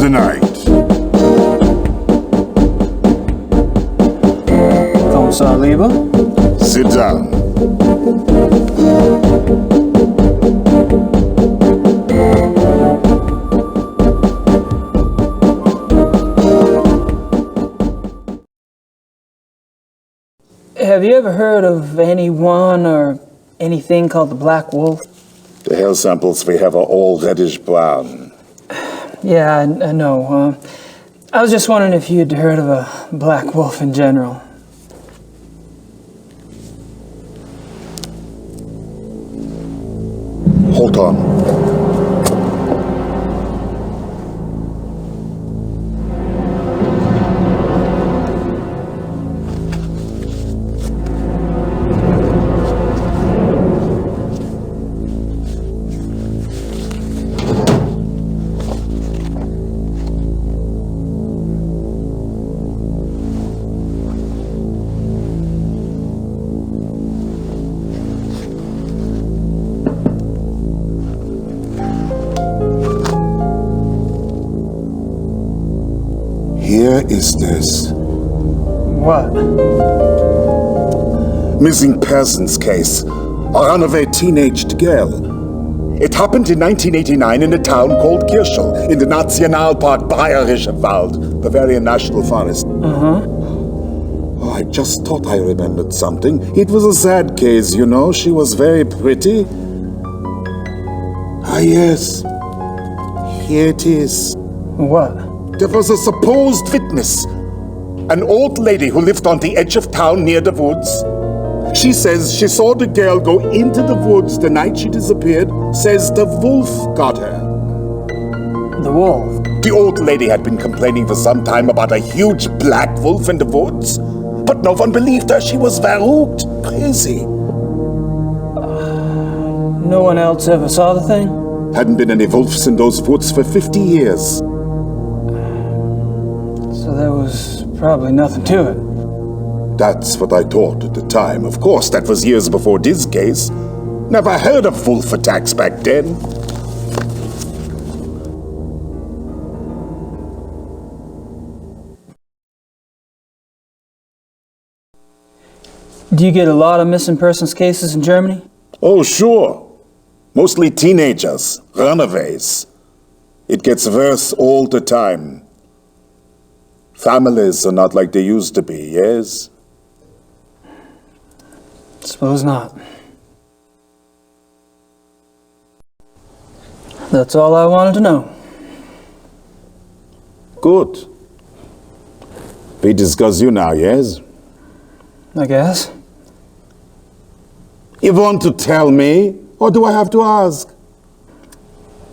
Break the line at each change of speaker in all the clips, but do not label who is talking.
night.
Kommissar Lieber?
Sit down.
Have you ever heard of anyone or anything called the Black Wolf?
The hair samples we have are all reddish-brown.
Yeah, I know. I was just wondering if you'd heard of a black wolf in general.
Hold on. Here is this.
What?
Missing persons case. A runaway teenaged girl. It happened in 1989 in a town called Kirschel, in the Nationalpark Bayerischer Wald, Bavarian National Forest. Oh, I just thought I remembered something. It was a sad case, you know. She was very pretty. Ah, yes. Here it is.
What?
There was a supposed witness, an old lady who lived on the edge of town near the woods. She says she saw the girl go into the woods the night she disappeared, says the wolf got her.
The wolf?
The old lady had been complaining for some time about a huge black wolf in the woods, but no one believed her. She was verrückt, crazy.
No one else ever saw the thing?
Hadn't been any wolves in those woods for 50 years.
So there was probably nothing to it.
That's what I thought at the time. Of course, that was years before this case. Never heard of wolf attacks back then.
Do you get a lot of missing persons cases in Germany?
Oh, sure. Mostly teenagers, runaways. It gets worse all the time. Families are not like they used to be, yes?
Suppose not. That's all I wanted to know.
Good. We discuss you now, yes?
I guess.
You want to tell me, or do I have to ask?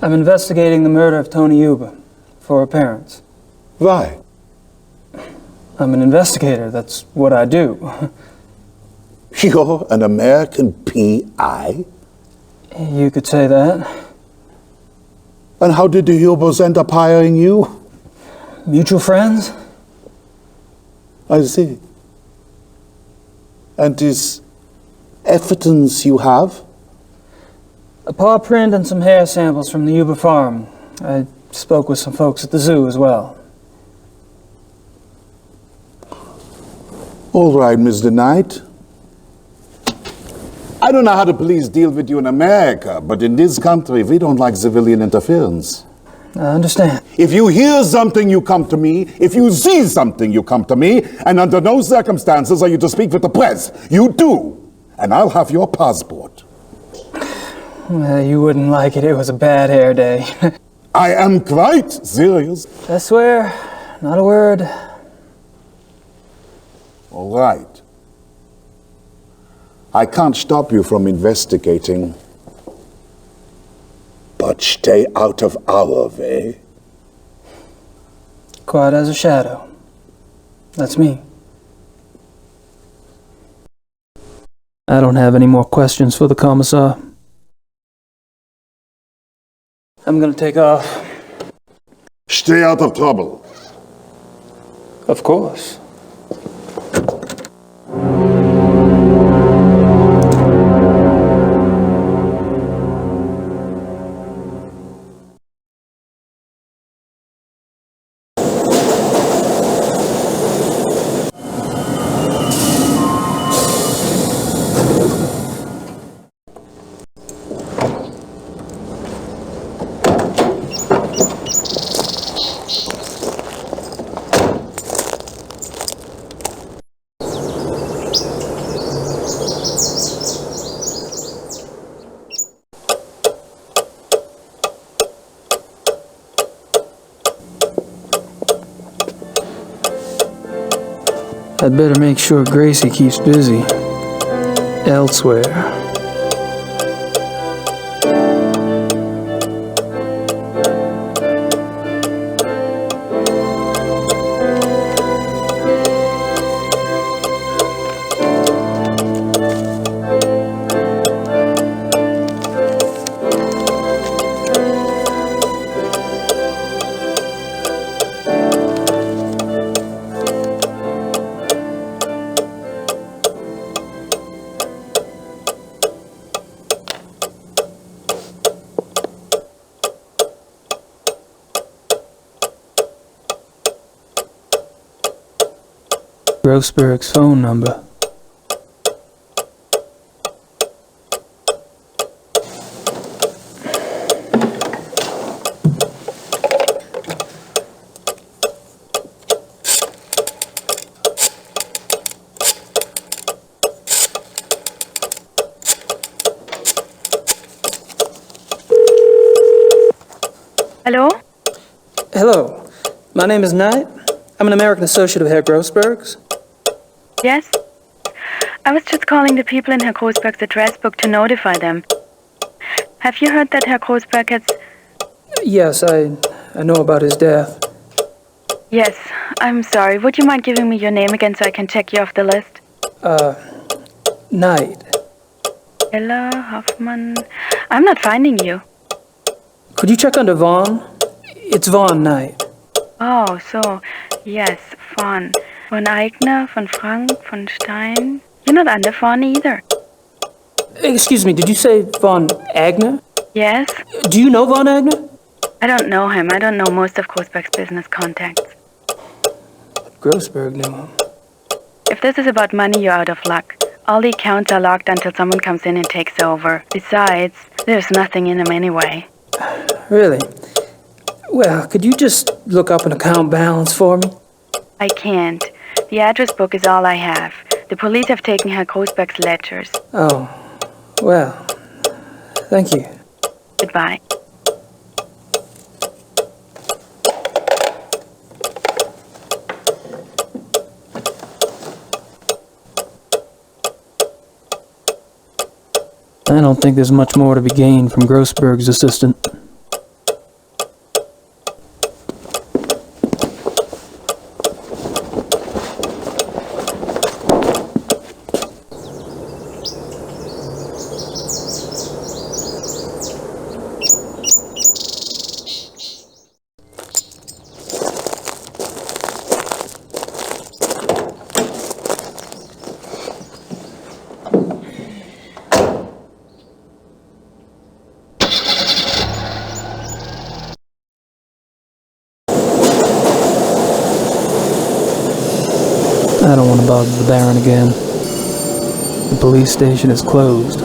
I'm investigating the murder of Tony Huber for her parents.
Why?
I'm an investigator. That's what I do.
You're an American PI?
You could say that.
And how did the Hubers end up hiring you?
Mutual friends?
I see. And this evidence you have?
A paw print and some hair samples from the Huber farm. I spoke with some folks at the zoo as well.
All right, Mr. Knight. I don't know how the police deal with you in America, but in this country, we don't like civilian interference.
I understand.
If you hear something, you come to me. If you see something, you come to me. And under no circumstances are you to speak with the press. You do. And I'll have your passport.
You wouldn't like it. It was a bad hair day.
I am quite serious.
I swear, not a word.
All right. I can't stop you from investigating, but stay out of our way.
Quiet as a shadow. That's me. I don't have any more questions for the commissar. I'm gonna take off.
Stay out of trouble.
Of course. I'd better make sure Gracie keeps busy elsewhere. Grossberg's phone number.
Hello?
Hello, my name is Knight. I'm an American associate of Herr Grossberg's.
Yes? I was just calling the people in Herr Grossberg's address book to notify them. Have you heard that Herr Grossberg has...
Yes, I know about his death.
Yes, I'm sorry. Would you mind giving me your name again so I can check you off the list?
Knight.
Ella Hoffman... I'm not finding you.
Could you check under Vaughn? It's Vaughn Knight.
Oh, so... Yes, Von. Von Eigner, von Frank, von Stein... You're not under Von either.
Excuse me, did you say Von Agner?
Yes?
Do you know Von Agner?
I don't know him. I don't know most of Grossberg's business contacts.
Grossberg knew him.
If this is about money, you're out of luck. All the accounts are locked until someone comes in and takes over. Besides, there's nothing in them anyway.
Really? Well, could you just look up an account balance for me?
I can't. The address book is all I have. The police have taken Herr Grossberg's ledgers.
Oh, well, thank you.
Goodbye.
I don't think there's much more to be gained from Grossberg's assistant. I don't want to bother the Baron again. The police station is closed.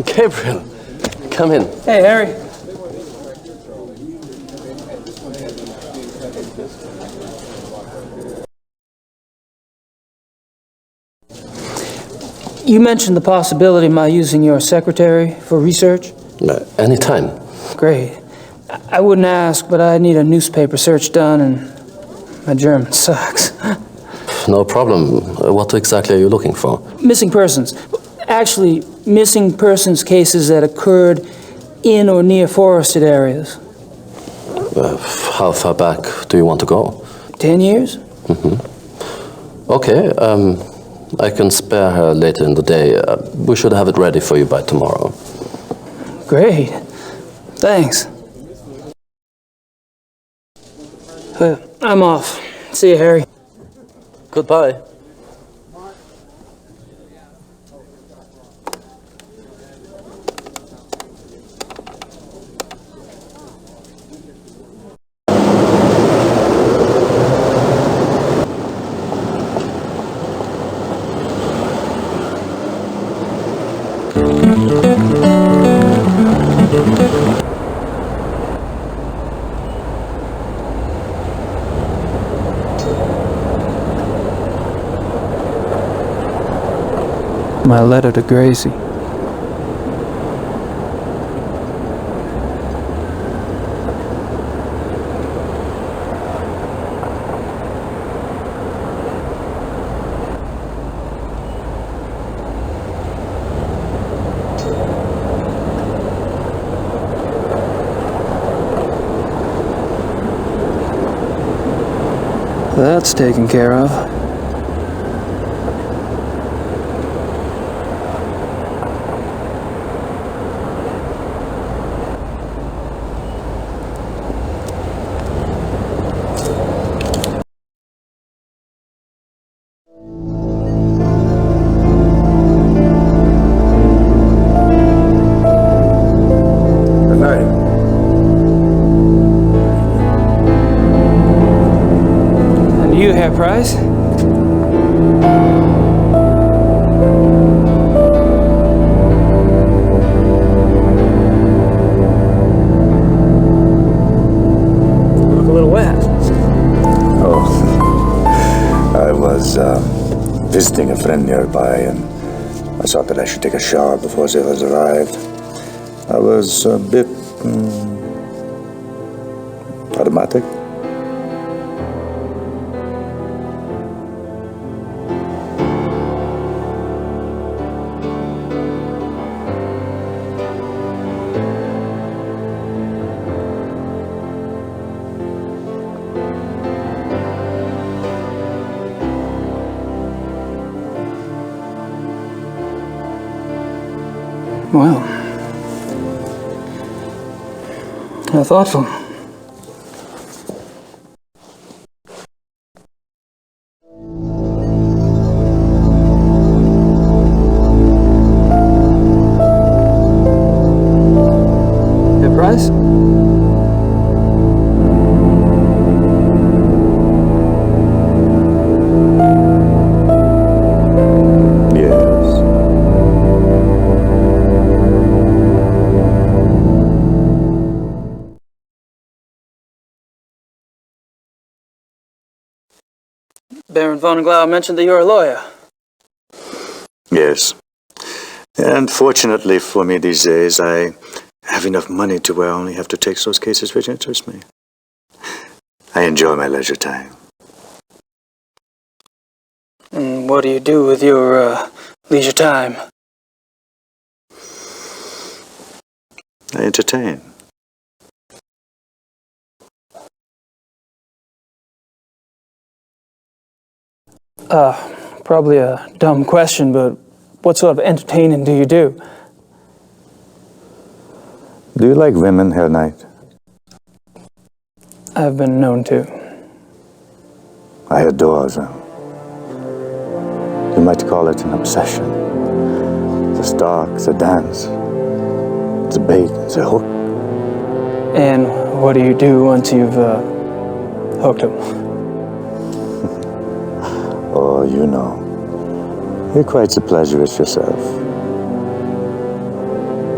Gabriel, come in.
Hey, Harry. You mentioned the possibility of my using your secretary for research?
Anytime.
Great. I wouldn't ask, but I need a newspaper search done, and my German sucks.
No problem. What exactly are you looking for?
Missing persons. Actually, missing persons cases that occurred in or near forested areas.
How far back do you want to go?
10 years?
Okay, I can spare her later in the day. We should have it ready for you by tomorrow.
Great. Thanks. I'm off. See you, Harry.
Goodbye.
My letter to Gracie. That's taken care of.
Good night.
And you, Herr Price? You look a little wet.
Oh, I was visiting a friend nearby, and I thought that I should take a shower before the others arrived. I was a bit automatic.
Well, how thoughtful. Herr Price?
Yes.
Baron von Glau mentioned that you're a lawyer.
Yes. And fortunately for me these days, I have enough money to where I only have to take those cases which interest me. I enjoy my leisure time.
And what do you do with your leisure time?
I entertain.
Probably a dumb question, but what sort of entertaining do you do?
Do you like women, Herr Knight?
I've been known to.
I adore them. You might call it an obsession. The stalk, the dance, the bait, the hook.
And what do you do once you've hooked him?
Oh, you know. You're quite the pleasurist yourself.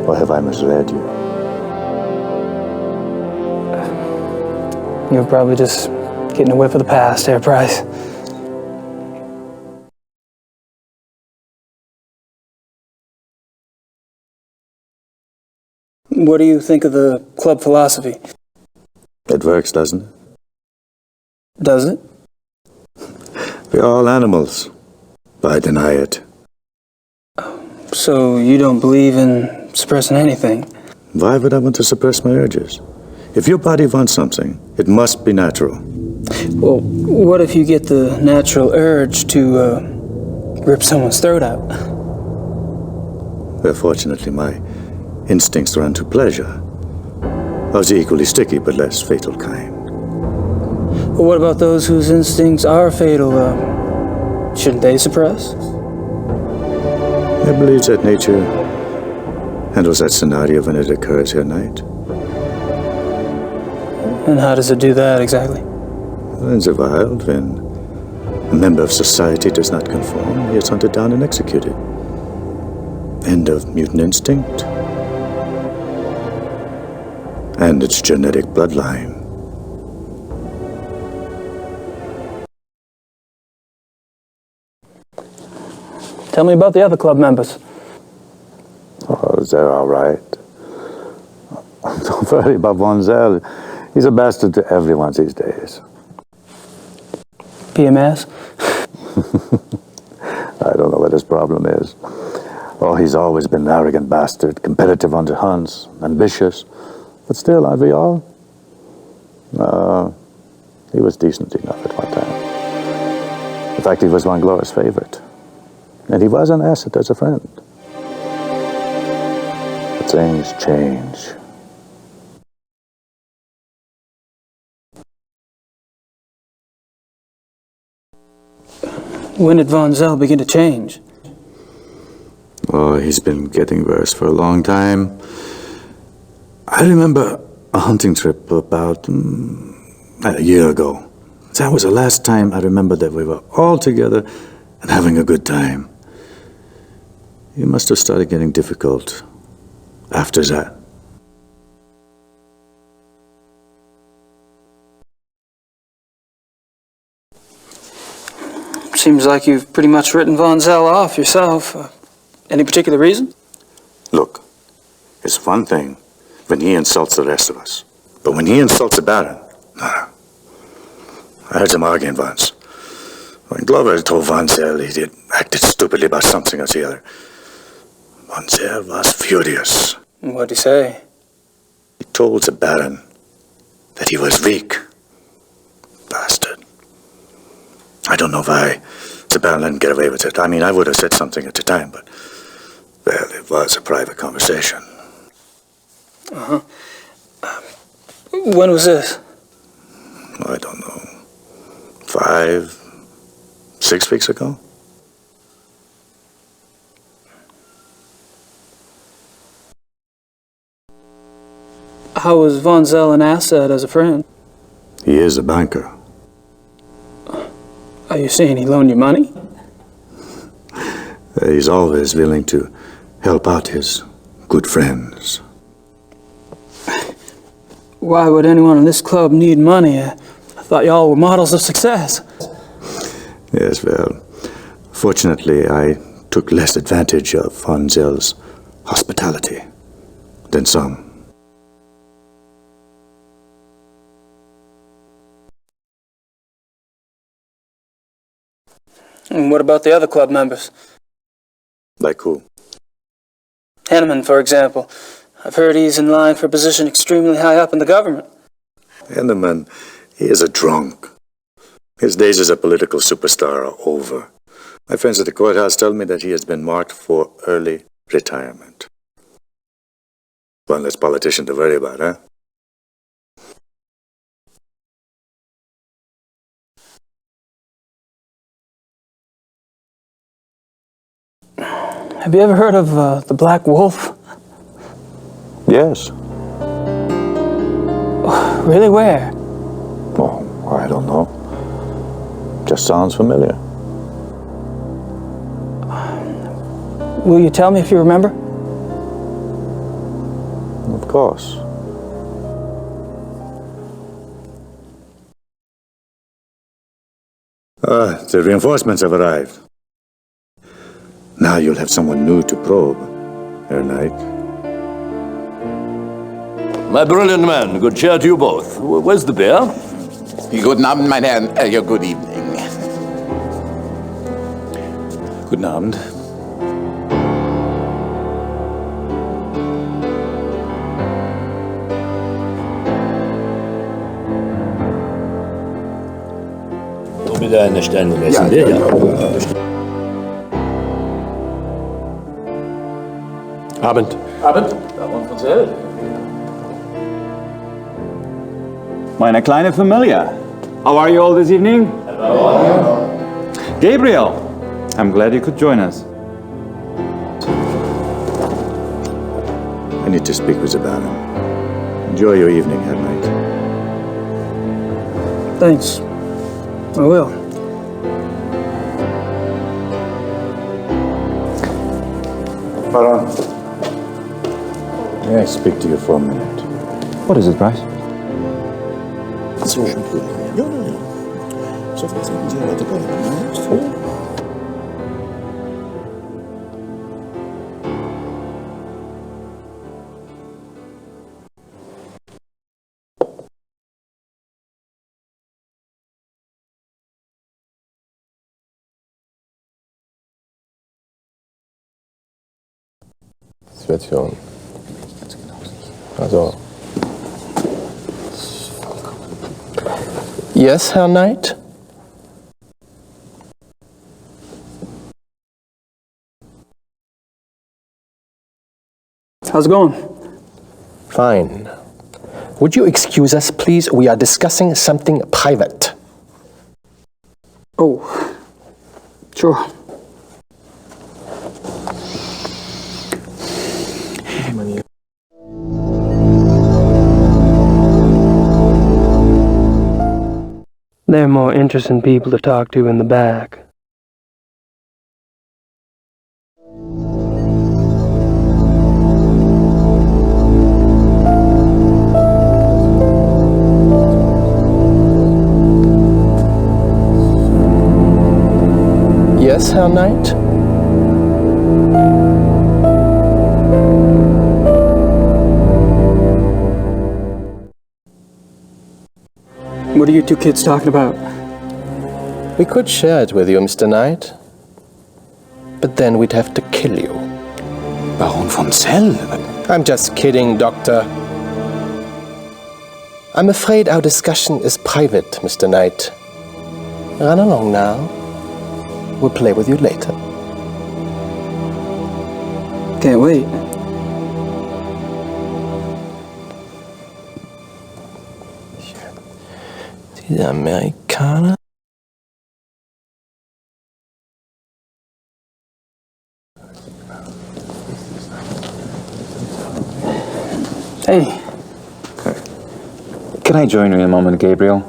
Or have I misled you?
You're probably just getting a whiff of the past, Herr Price. What do you think of the club philosophy?
It works, doesn't it?
Does it?
We're all animals, but I deny it.
So you don't believe in suppressing anything?
Why would I want to suppress my urges? If your body wants something, it must be natural.
Well, what if you get the natural urge to rip someone's throat out?
Well, fortunately, my instincts run to pleasure. Of the equally sticky but less fatal kind.
Well, what about those whose instincts are fatal? Shouldn't they suppress?
I believe that nature handles that scenario when it occurs here at night.
And how does it do that exactly?
In the wild, when a member of society does not conform, he is hunted down and executed. End of mutant instinct. And its genetic bloodline.
Tell me about the other club members.
Oh, they're all right. Don't worry about Von Zell. He's a bastard to everyone these days.
PMS?
I don't know what his problem is. Oh, he's always been an arrogant bastard, competitive on the hunts, ambitious. But still, aren't we all? He was decent enough at one time. In fact, he was Von Glor's favorite. And he was an asset as a friend. But things change.
When did Von Zell begin to change?
Oh, he's been getting worse for a long time. I remember a hunting trip about a year ago. That was the last time I remember that we were all together and having a good time. He must have started getting difficult after that.
Seems like you've pretty much written Von Zell off yourself. Any particular reason?
Look, it's one thing when he insults the rest of us. But when he insults the Baron, no. I heard them arguing once. When Glover told Von Zell he did acted stupidly about something or the other, Von Zell was furious.
What'd he say?
He told the Baron that he was weak. Bastard. I don't know why the Baron didn't get away with it. I mean, I would have said something at the time, but, well, it was a private conversation.
Uh-huh. When was this?
I don't know. 5, 6 weeks ago?
How was Von Zell an asset as a friend?
He is a banker.
Are you saying he loaned you money?
He's always willing to help out his good friends.
Why would anyone in this club need money? I thought y'all were models of success.
Yes, well, fortunately, I took less advantage of Von Zell's hospitality than some.
And what about the other club members?
Like who?
Henneman, for example. I've heard he's in line for a position extremely high up in the government.
Henneman, he is a drunk. His days as a political superstar are over. My friends at the courthouse tell me that he has been marked for early retirement. One less politician to worry about, huh?
Have you ever heard of the Black Wolf?
Yes.
Really, where?
Oh, I don't know. Just sounds familiar.
Will you tell me if you remember?
Of course. The reinforcements have arrived. Now you'll have someone new to probe, Herr Knight.
My brilliant man, good cheer to you both. Where's the beer?
Guten Abend, meine Herren. Ja, good evening.
Guten Abend.
Wieder eine Stelle messen, ja.
Abend.
Abend. Meine kleine Familie. How are you all this evening? Hello. Gabriel, I'm glad you could join us.
I need to speak with the Baron. Enjoy your evening, Herr Knight.
Thanks. I will.
Baron, may I speak to you for a minute?
What is it, Bryce?
Situation. Also. Yes, Herr Knight?
How's it going?
Fine. Would you excuse us, please? We are discussing something private.
Oh, sure. There are more interesting people to talk to in the back.
Yes, Herr Knight?
What are you two kids talking about?
We could share it with you, Mr. Knight. But then we'd have to kill you.
Baron von Zell?
I'm just kidding, Doctor. I'm afraid our discussion is private, Mr. Knight. Run along now. We'll play with you later.
Can't wait.
Diese Amerikaner.
Hey.
Can I join you in a moment, Gabriel?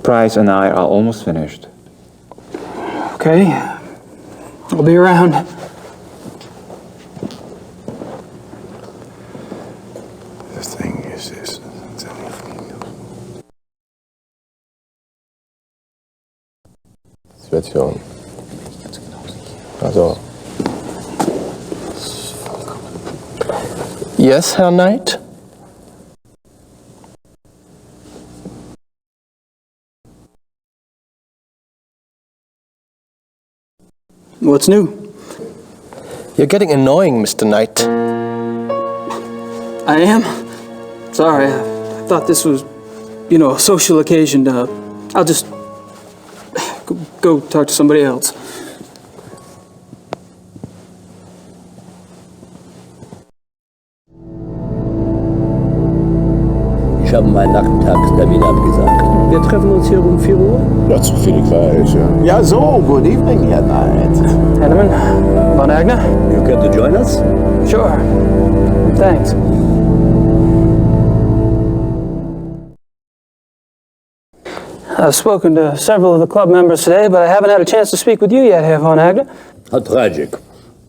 Price and I are almost finished.
Okay. I'll be around.
The thing is this.
Situation. Also. Yes, Herr Knight?
What's new?
You're getting annoying, Mr. Knight.
I am? Sorry, I thought this was, a social occasion. I'll just go talk to somebody else.
Ich habe meinen Nachmittagstermin abgesagt. Wir treffen uns hier um 4 Uhr.
Ja, so viel ich weiß, ja.
Ja, so, good evening, Herr Knight.
Henneman, Von Agner?
You care to join us?
Sure. Thanks. I've spoken to several of the club members today, but I haven't had a chance to speak with you yet, Herr Von Agner.
How tragic.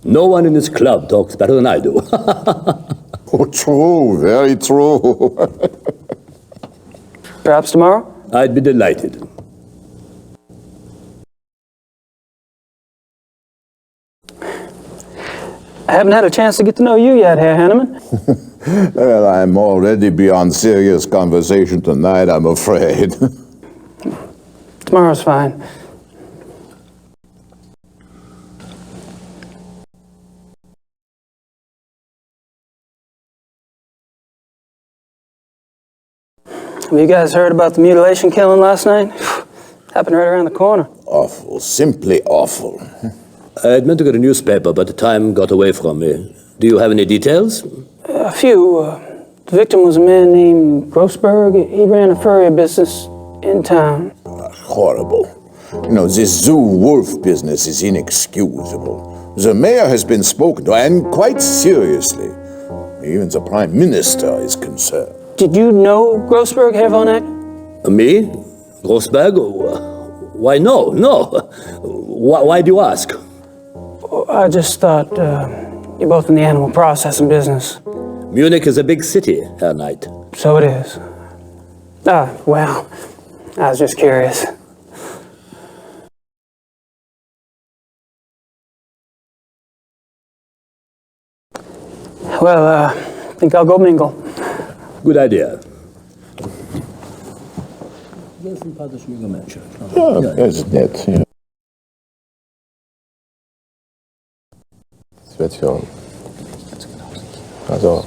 No one in this club talks better than I do.
Oh, true, very true.
Perhaps tomorrow?
I'd be delighted.
I haven't had a chance to get to know you yet, Herr Henneman.
Well, I'm already beyond serious conversation tonight, I'm afraid.
Tomorrow's fine. Have you guys heard about the mutilation killing last night? Happened right around the corner.
Awful, simply awful.
I had meant to get a newspaper, but the time got away from me. Do you have any details?
A few. The victim was a man named Grossberg. He ran a furrier business in town.
Horrible. This zoo wolf business is inexcusable. The mayor has been spoken to, and quite seriously. Even the prime minister is concerned.
Did you know Grossberg, Herr Von Agner?
Me? Grossberg? Why, no. Why do you ask?
I just thought you're both in the animal processing business.
Munich is a big city, Herr Knight.
So it is. Well, I was just curious. Well, I think I'll go mingle.
Good idea. Sehr sympathischer junger Mensch.
Ja, er ist nett. Ja.
Situation. Also.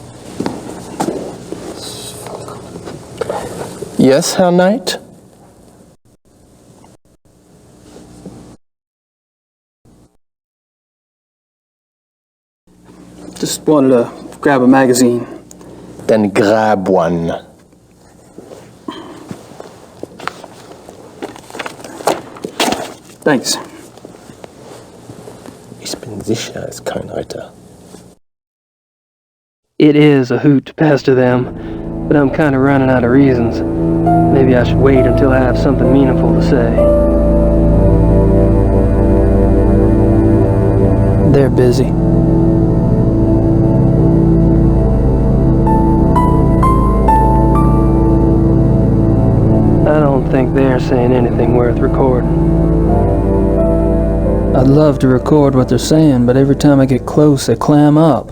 Yes, Herr Knight?
Just wanted to grab a magazine.
Then grab one.
Thanks.
Ich bin sicher, es ist kein Reiter.
It is a hoot to pester them, but I'm kind of running out of reasons. Maybe I should wait until I have something meaningful to say. They're busy. I don't think they're saying anything worth recording.
I'd love to record what they're saying, but every time I get close, they clam up.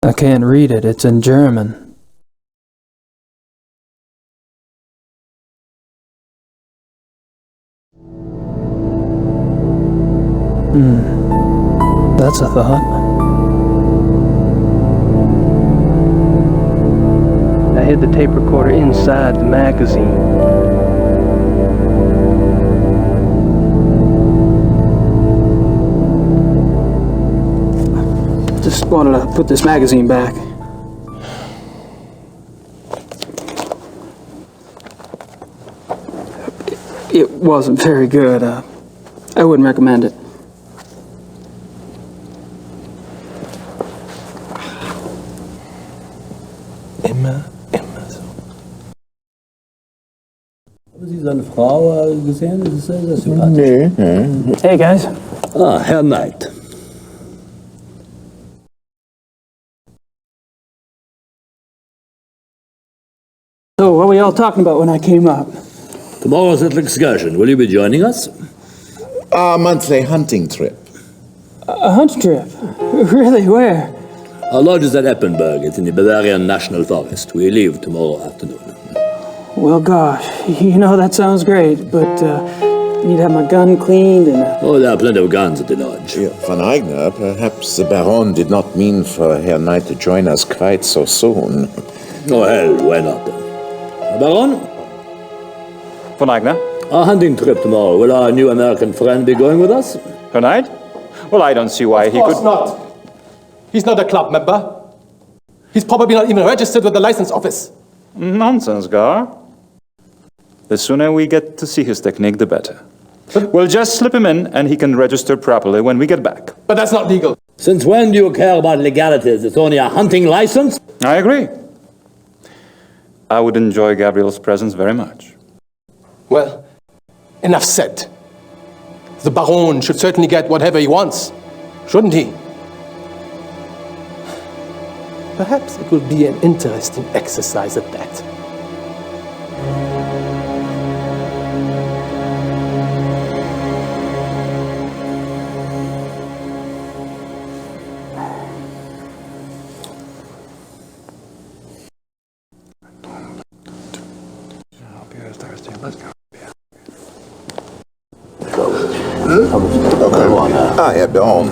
I can't read it. It's in German. That's a thought.
I hid the tape recorder inside the magazine.
Just wanted to put this magazine back. It wasn't very good. I wouldn't recommend it.
Immer so.
Haben Sie seine Frau gesehen? Das ist sehr, sehr sympathisch.
Nee.
Hey, guys.
Ah, Herr Knight.
So, what were y'all talking about when I came up?
Tomorrow's little excursion. Will you be joining us?
Our monthly hunting trip.
A hunt trip? Really? Where?
Our lodge is at Eppenberg. It's in the Bavarian National Forest. We leave tomorrow afternoon.
Well, gosh, you know, that sounds great, but I need to have my gun cleaned and...
Oh, there are plenty of guns at the lodge.
Von Eigner, perhaps the Baron did not mean for Herr Knight to join us quite so soon.
Oh, hell, why not? Baron?
Von Eigner?
Our hunting trip tomorrow. Will our new American friend be going with us?
Herr Knight? Well, I don't see why he could...
Of course not. He's not a club member. He's probably not even registered with the license office.
Nonsense, Gar. The sooner we get to see his technique, the better. We'll just slip him in, and he can register properly when we get back.
But that's not legal.
Since when do you care about legalities? It's only a hunting license?
I agree. I would enjoy Gabriel's presence very much.
Well, enough said. The Baron should certainly get whatever he wants, shouldn't he? Perhaps it will be an interesting exercise at that.
Ah, Herr Baron.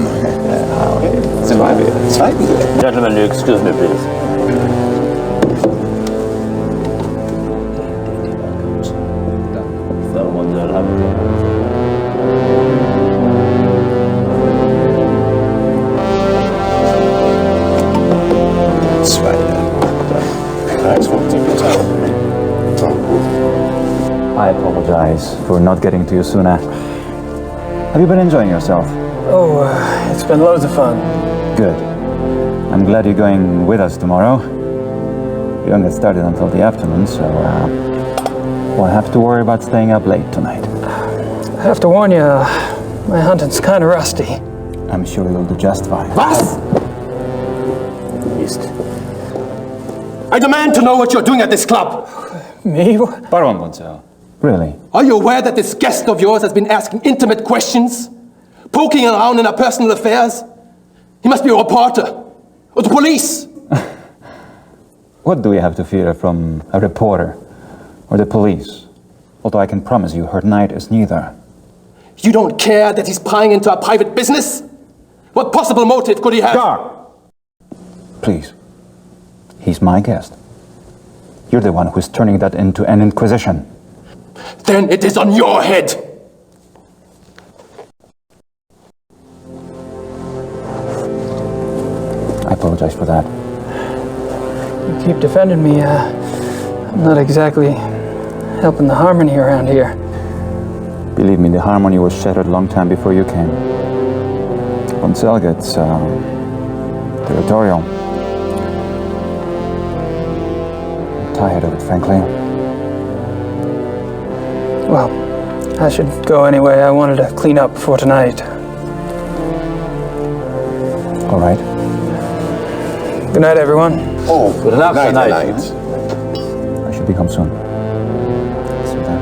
Zwei Bier.
Gentlemen, you excuse me, please.
I apologize for not getting to you sooner. Have you been enjoying yourself?
Oh, it's been loads of fun.
Good. I'm glad you're going with us tomorrow. We don't get started until the afternoon, so we'll have to worry about staying up late tonight.
I have to warn you, my hunting's kind of rusty.
I'm sure you'll do just fine.
Was? I demand to know what you're doing at this club.
Me?
Baron Gonzalo. Really?
Are you aware that this guest of yours has been asking intimate questions? Poking around in our personal affairs? He must be a reporter. Or the police.
What do we have to fear from a reporter or the police? Although I can promise you, her knight is neither.
You don't care that he's prying into our private business? What possible motive could he have?
Stop! Please. He's my guest. You're the one who's turning that into an inquisition.
Then it is on your head!
I apologize for that.
You keep defending me. I'm not exactly helping the harmony around here.
Believe me, the harmony was shattered a long time before you came. Poncel gets territorial. I'm tired of it, frankly.
Well, I should go anyway. I wanted to clean up before tonight.
All right.
Good night, everyone.
Oh,
Good enough
night,
tonight.
I should be home soon. See you then.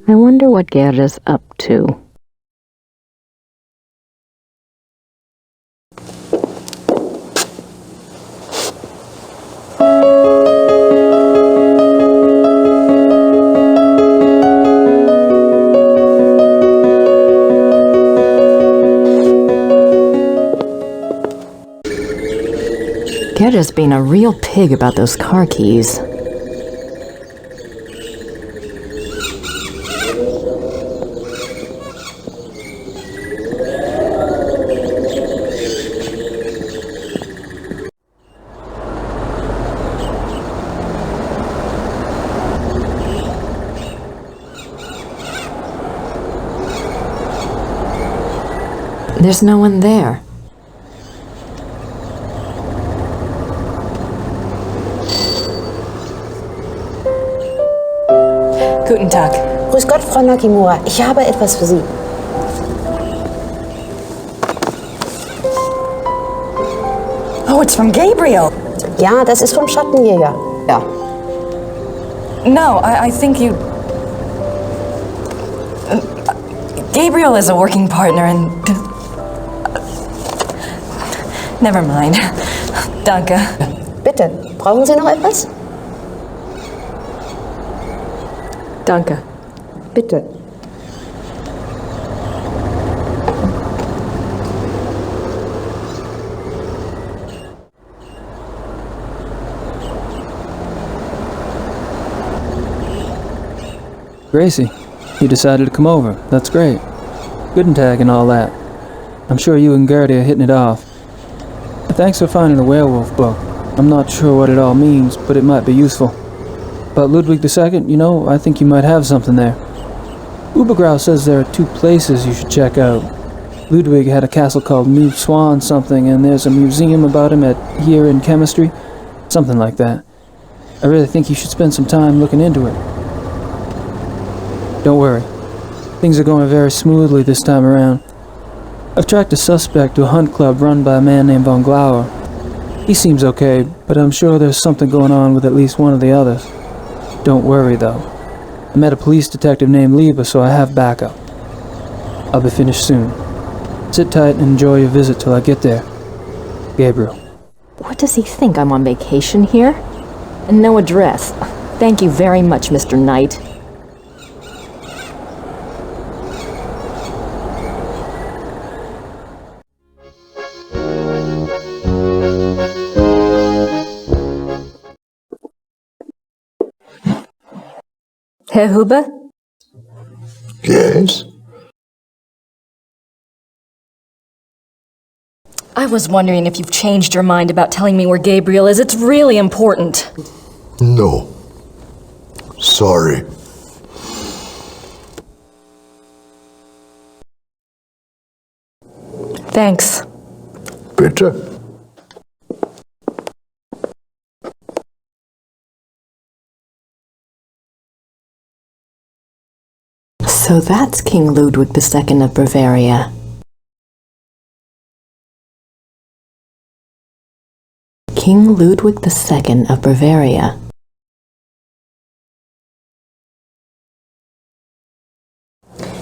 I wonder what Gerda's up to. Gerda's being a real pig about those car keys. There's no one there.
Guten Tag.
Grüß Gott, Frau Nakamura. Ich habe etwas für Sie.
Oh, it's from Gabriel.
Ja, das ist vom Schattenjäger. Ja.
No, I think you... Gabriel is a working partner and... Never mind. Danke.
Bitte, brauchen Sie noch etwas?
Danke.
Bitte.
Gracie, you decided to come over. That's great. Guten Tag and all that. I'm sure you and Gertie are hitting it off. Thanks for finding the werewolf book. I'm not sure what it all means, but it might be useful. About Ludwig II, you know, I think you might have something there. Ubergrau says there are 2 places you should check out. Ludwig had a castle called New Swan something, and there's a museum about him here in chemistry. Something like that. I really think you should spend some time looking into it. Don't worry. Things are going very smoothly this time around. I've tracked a suspect to a hunt club run by a man named Von Glauer. He seems okay, but I'm sure there's something going on with at least one of the others. Don't worry, though. I met a police detective named Lieber, so I have backup. I'll be finished soon. Sit tight and enjoy your visit till I get there. Gabriel.
What does he think? I'm on vacation here? And no address. Thank you very much, Mr. Knight. Herr Huber?
Yes?
I was wondering if you've changed your mind about telling me where Gabriel is. It's really important.
No. Sorry.
Thanks.
Bitte.
So that's King Ludwig II of Bavaria. King Ludwig II of Bavaria.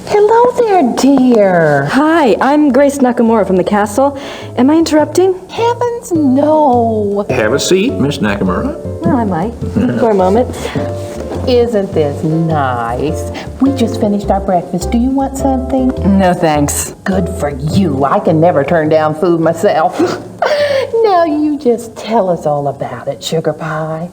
Hello there, dear.
Hi, I'm Grace Nakamura from the castle. Am I interrupting?
Heavens, no.
Have a seat, Miss Nakamura.
Well, I might. For a moment.
Isn't this nice? We just finished our breakfast. Do you want something?
No, thanks.
Good for you. I can never turn down food myself. Now you just tell us all about it, Sugar Pie.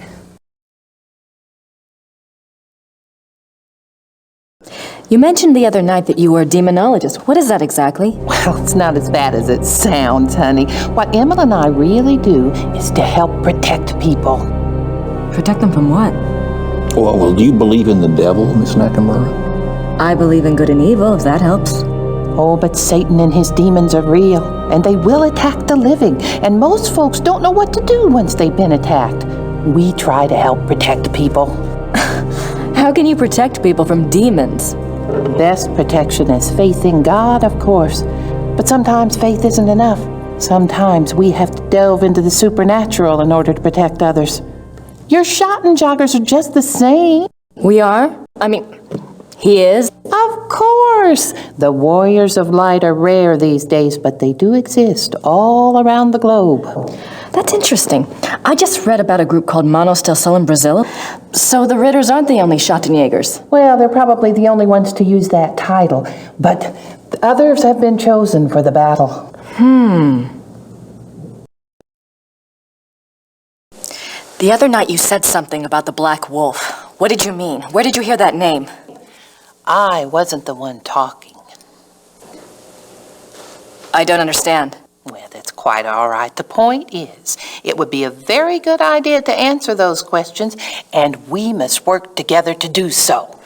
You mentioned the other night that you were a demonologist. What is that exactly?
Well, it's not as bad as it sounds, honey. What Emma and I really do is to help protect people.
Protect them from what?
Well, do you believe in the devil, Miss Nakamura?
I believe in good and evil, if that helps.
Oh, but Satan and his demons are real, and they will attack the living, and most folks don't know what to do once they've been attacked. We try to help protect people.
How can you protect people from demons?
The best protection is faith in God, of course. But sometimes faith isn't enough. Sometimes we have to delve into the supernatural in order to protect others. Your Schottenjoggers are just the same.
We are? I mean, he is?
Of course! The warriors of light are rare these days, but they do exist all around the globe.
That's interesting. I just read about a group called Manos del Sol in Brazil. So the Ritters aren't the only Schottenjägers.
Well, they're probably the only ones to use that title, but others have been chosen for the battle.
The other night you said something about the Black Wolf. What did you mean? Where did you hear that name?
I wasn't the one talking.
I don't understand.
Well, that's quite all right. The point is, it would be a very good idea to answer those questions, and we must work together to do so.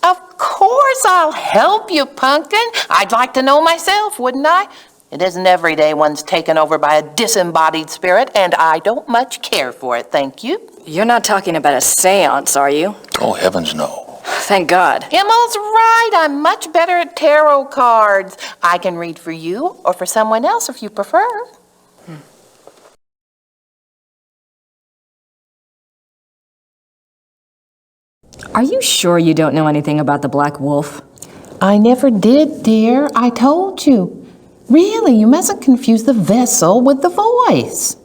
Of course I'll help you, Pumpkin. I'd like to know myself, wouldn't I? It isn't every day one's taken over by a disembodied spirit, and I don't much care for it, thank you.
You're not talking about a seance, are you?
Oh, heavens no.
Thank God.
Emma's right. I'm much better at tarot cards. I can read for you or for someone else if you prefer.
Are you sure you don't know anything about the Black Wolf?
I never did, dear. I told you. Really, you mustn't confuse the vessel with the voice.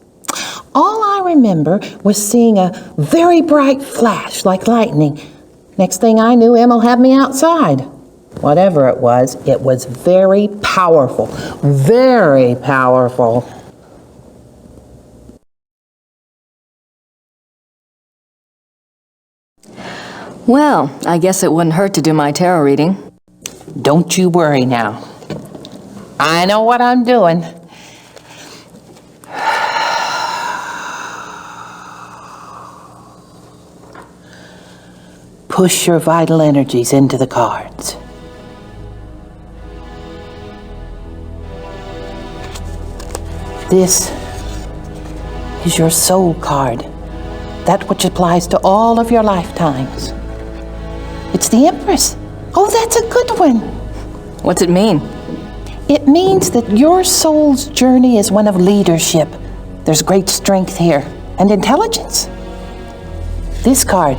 All I remember was seeing a very bright flash like lightning. Next thing I knew, Em'll have me outside. Whatever it was very powerful. Very powerful.
Well, I guess it wouldn't hurt to do my tarot reading.
Don't you worry now. I know what I'm doing. Push your vital energies into the cards. This is your soul card, that which applies to all of your lifetimes. It's the Empress. Oh, that's a good one.
What's it mean?
It means that your soul's journey is one of leadership. There's great strength here and intelligence. This card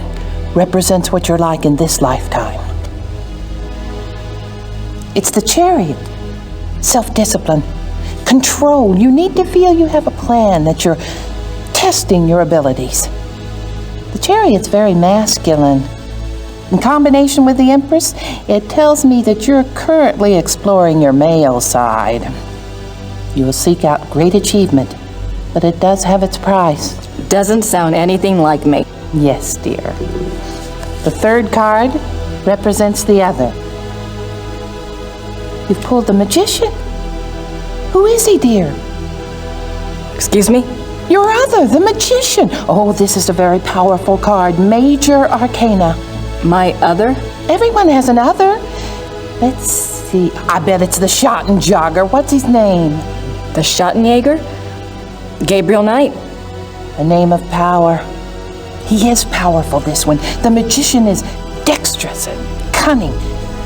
represents what you're like in this lifetime. It's the Chariot. Self-discipline, control. You need to feel you have a plan, that you're testing your abilities. The Chariot's very masculine. In combination with the Empress, it tells me that you're currently exploring your male side. You will seek out great achievement, but it does have its price.
Doesn't sound anything like me.
Yes, dear. The third card represents the other. You've pulled the Magician. Who is he, dear?
Excuse me?
Your other, the Magician. Oh, this is a very powerful card. Major Arcana.
My other?
Everyone has an other. Let's see. I bet it's the Schottenjäger. What's his name?
The Schottenjäger? Gabriel Knight.
A name of power. He is powerful, this one. The Magician is dexterous and cunning,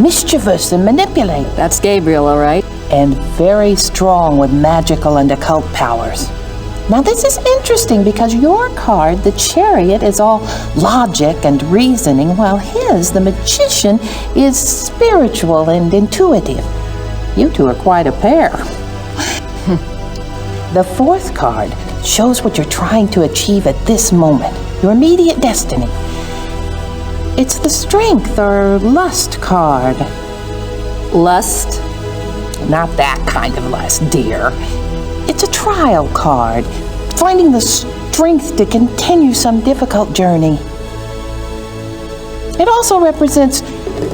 mischievous and manipulative.
That's Gabriel, all right.
And very strong with magical and occult powers. Now this is interesting because your card, the Chariot, is all logic and reasoning, while his, the Magician, is spiritual and intuitive. You two are quite a pair. The fourth card shows what you're trying to achieve at this moment, your immediate destiny. It's the Strength or Lust card.
Lust?
Not that kind of lust, dear. It's a trial card, finding the strength to continue some difficult journey. It also represents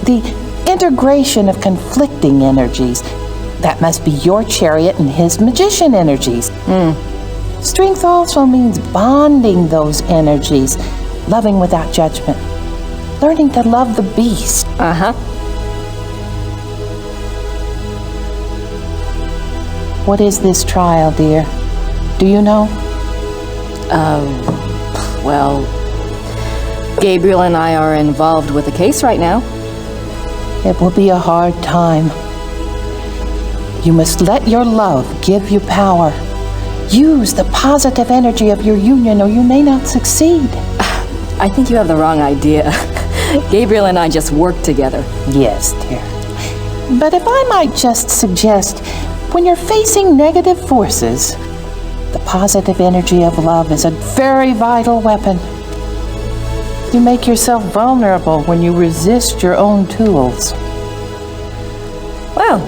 the integration of conflicting energies. That must be your Chariot and his Magician energies. Strength also means bonding those energies, loving without judgment, learning to love the beast. What is this trial, dear? Do you know?
Well, Gabriel and I are involved with a case right now.
It will be a hard time. You must let your love give you power. Use the positive energy of your union or you may not succeed.
I think you have the wrong idea. Gabriel and I just work together.
Yes, dear. But if I might just suggest, when you're facing negative forces, the positive energy of love is a very vital weapon. You make yourself vulnerable when you resist your own tools.
Well,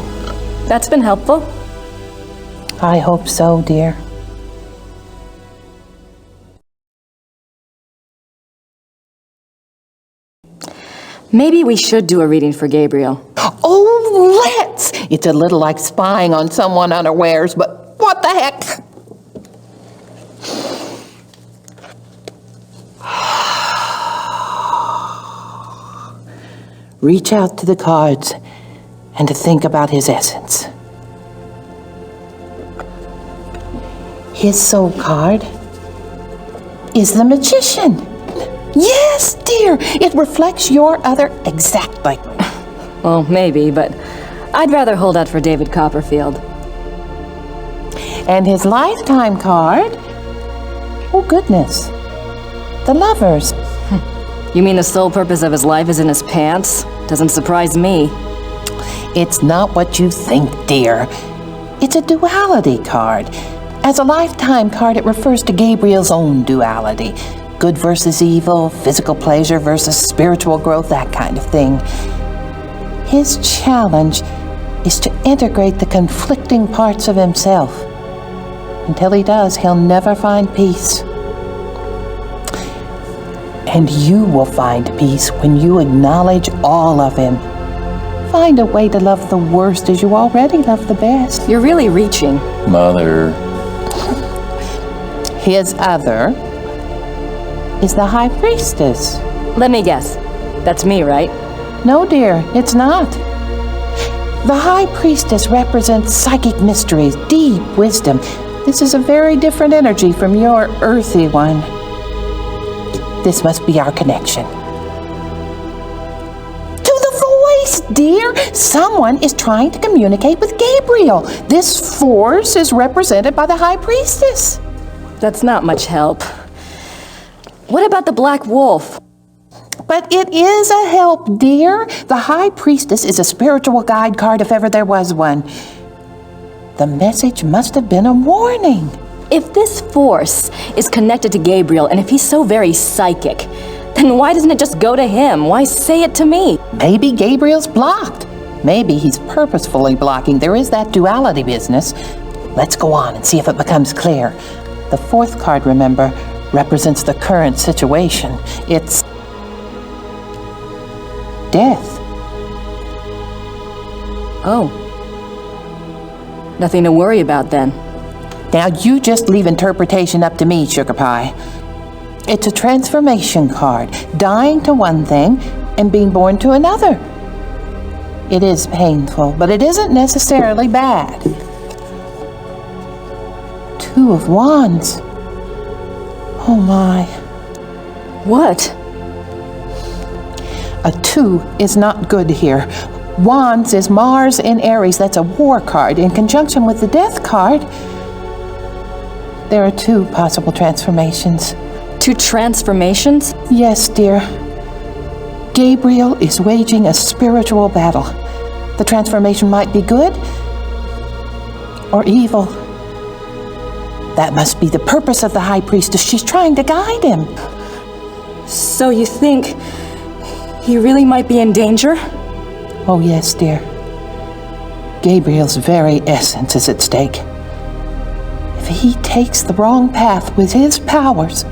that's been helpful.
I hope so, dear.
Maybe we should do a reading for Gabriel.
Oh, let's! It's a little like spying on someone unawares, but what the heck? Reach out to the cards and to think about his essence. His soul card is the Magician. Yes, dear, it reflects your other exactly.
Well, maybe, but I'd rather hold out for David Copperfield.
And his lifetime card? Oh, goodness. The Lovers.
You mean the sole purpose of his life is in his pants? Doesn't surprise me.
It's not what you think, dear. It's a duality card. As a lifetime card, it refers to Gabriel's own duality. Good versus evil, physical pleasure versus spiritual growth, that kind of thing. His challenge is to integrate the conflicting parts of himself. Until he does, he'll never find peace. And you will find peace when you acknowledge all of him. Find a way to love the worst as you already love the best.
You're really reaching.
Mother.
His other is the High Priestess.
Let me guess. That's me, right?
No, dear, it's not. The High Priestess represents psychic mysteries, deep wisdom. This is a very different energy from your earthy one. This must be our connection. To the voice, dear! Someone is trying to communicate with Gabriel. This force is represented by the High Priestess.
That's not much help. What about the Black Wolf?
But it is a help, dear. The High Priestess is a spiritual guide card if ever there was one. The message must have been a warning.
If this force is connected to Gabriel, and if he's so very psychic, then why doesn't it just go to him? Why say it to me?
Maybe Gabriel's blocked. Maybe he's purposefully blocking. There is that duality business. Let's go on and see if it becomes clear. The fourth card, remember, represents the current situation. It's death.
Oh. Nothing to worry about then.
Now you just leave interpretation up to me, Sugar Pie. It's a transformation card, dying to one thing and being born to another. It is painful, but it isn't necessarily bad. Two of Wands. Oh my.
What?
A 2 is not good here. Wands is Mars in Aries. That's a war card. In conjunction with the death card, there are 2 possible transformations.
2 transformations?
Yes, dear. Gabriel is waging a spiritual battle. The transformation might be good or evil. That must be the purpose of the High Priestess. She's trying to guide him.
So you think he really might be in danger?
Oh, yes, dear. Gabriel's very essence is at stake. If he takes the wrong path with his powers,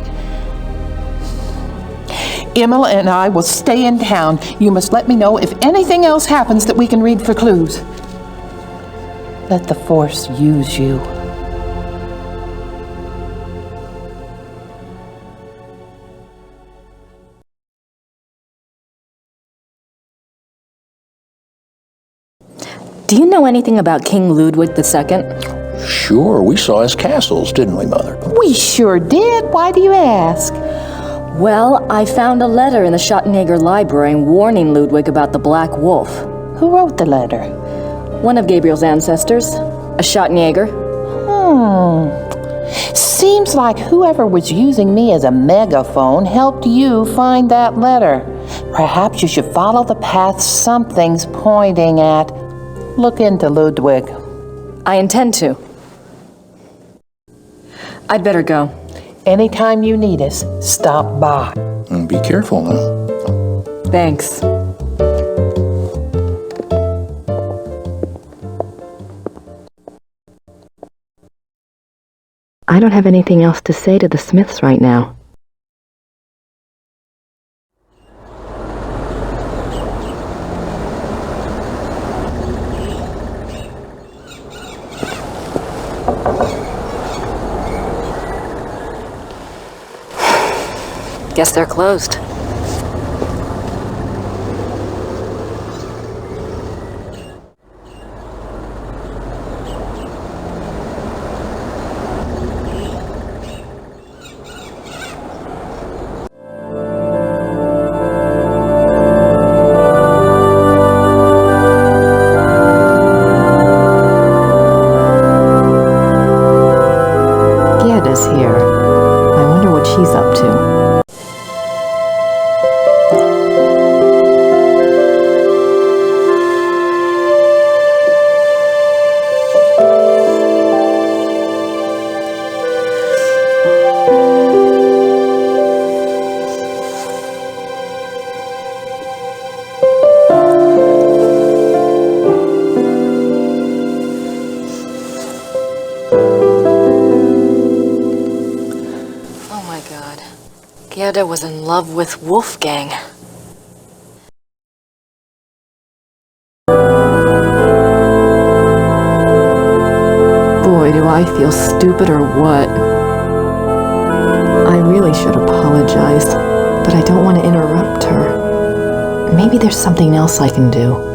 Imola and I will stay in town. You must let me know if anything else happens that we can read for clues. Let the Force use you.
Do you know anything about King Ludwig II?
Sure, we saw his castles, didn't we, Mother?
We sure did. Why do you ask?
Well, I found a letter in the Schottenegger library warning Ludwig about the Black Wolf.
Who wrote the letter?
One of Gabriel's ancestors, a Schottenegger.
Seems like whoever was using me as a megaphone helped you find that letter. Perhaps you should follow the path something's pointing at. Look into Ludwig.
I intend to. I'd better go.
Anytime you need us, stop by.
And be careful, huh?
Thanks. I don't have anything else to say to the Smiths right now. Guess they're closed.
Gerda's here. I wonder what she's up to.
Gerda was in love with Wolfgang.
Boy, do I feel stupid or what. I really should apologize, but I don't want to interrupt her. Maybe there's something else I can do.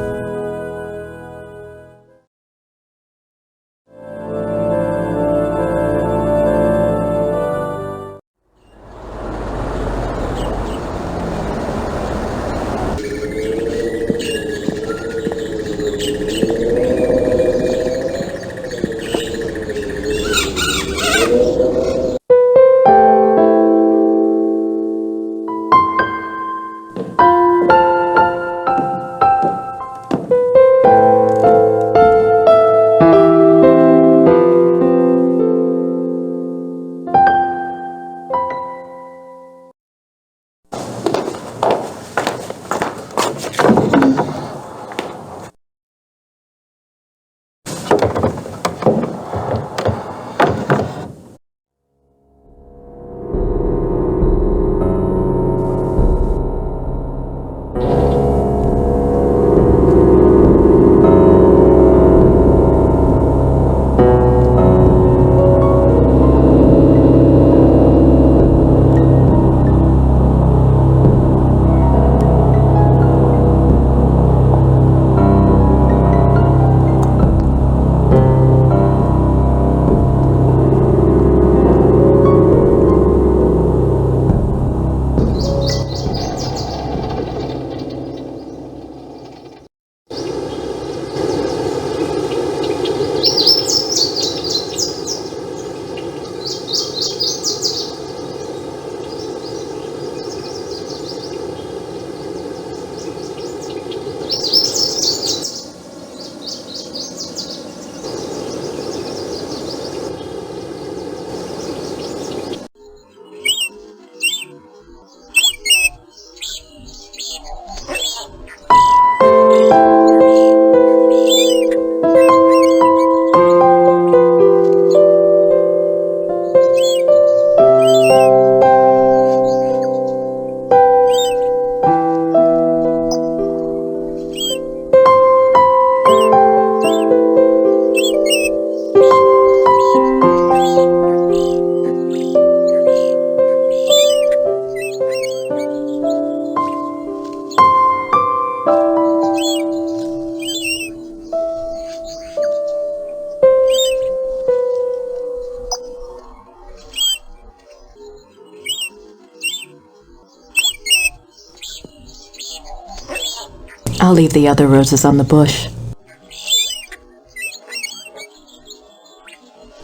I'll leave the other roses on the bush.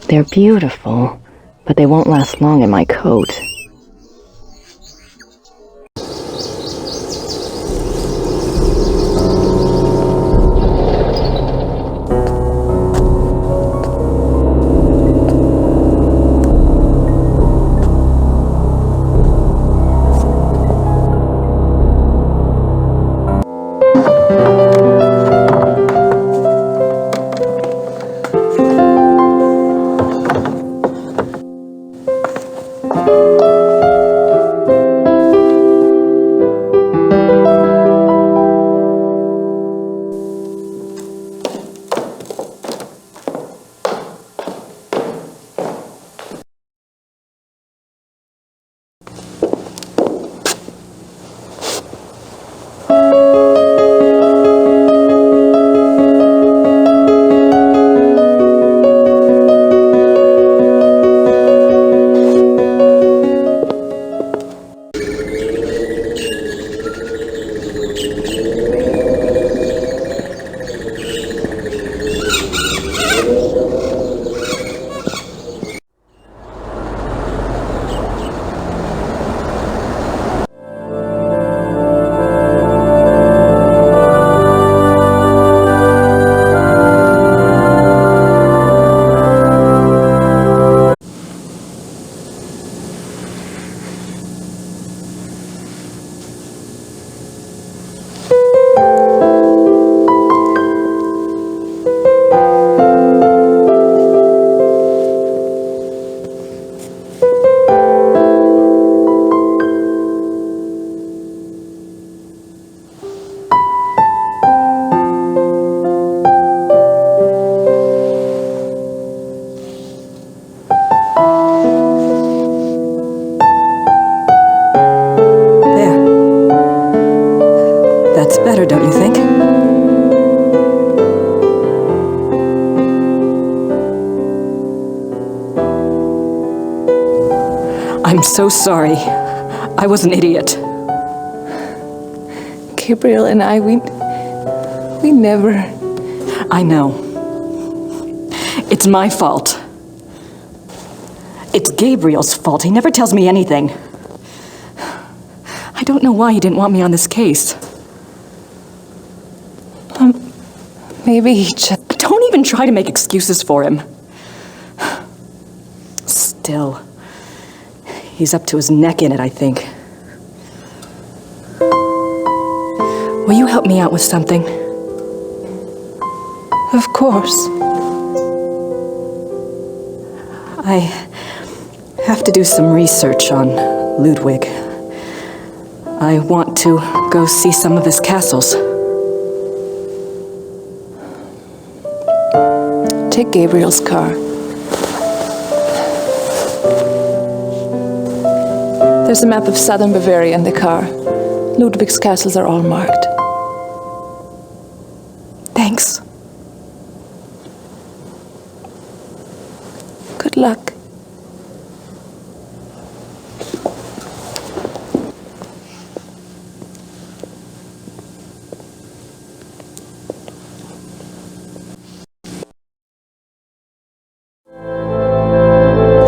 They're beautiful, but they won't last long in my coat.
I'm so sorry. I was an idiot.
Gabriel and I, we never...
I know. It's my fault. It's Gabriel's fault. He never tells me anything. I don't know why he didn't want me on this case.
Maybe he just...
Don't even try to make excuses for him. Still, he's up to his neck in it, I think. Will you help me out with something?
Of course.
I have to do some research on Ludwig. I want to go see some of his castles.
Take Gabriel's car. There's a map of southern Bavaria in the car. Ludwig's castles are all marked.
Thanks.
Good luck.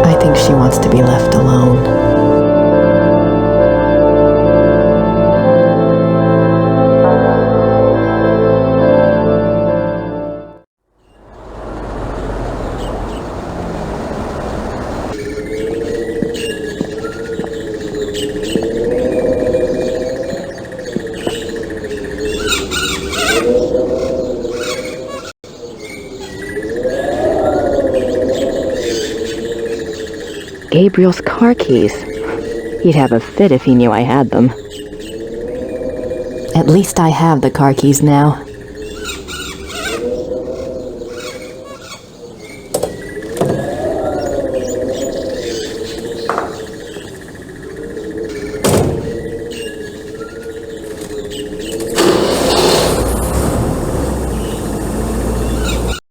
I think she wants to be left alone. Gabriel's car keys. He'd have a fit if he knew I had them. At least I have the car keys now.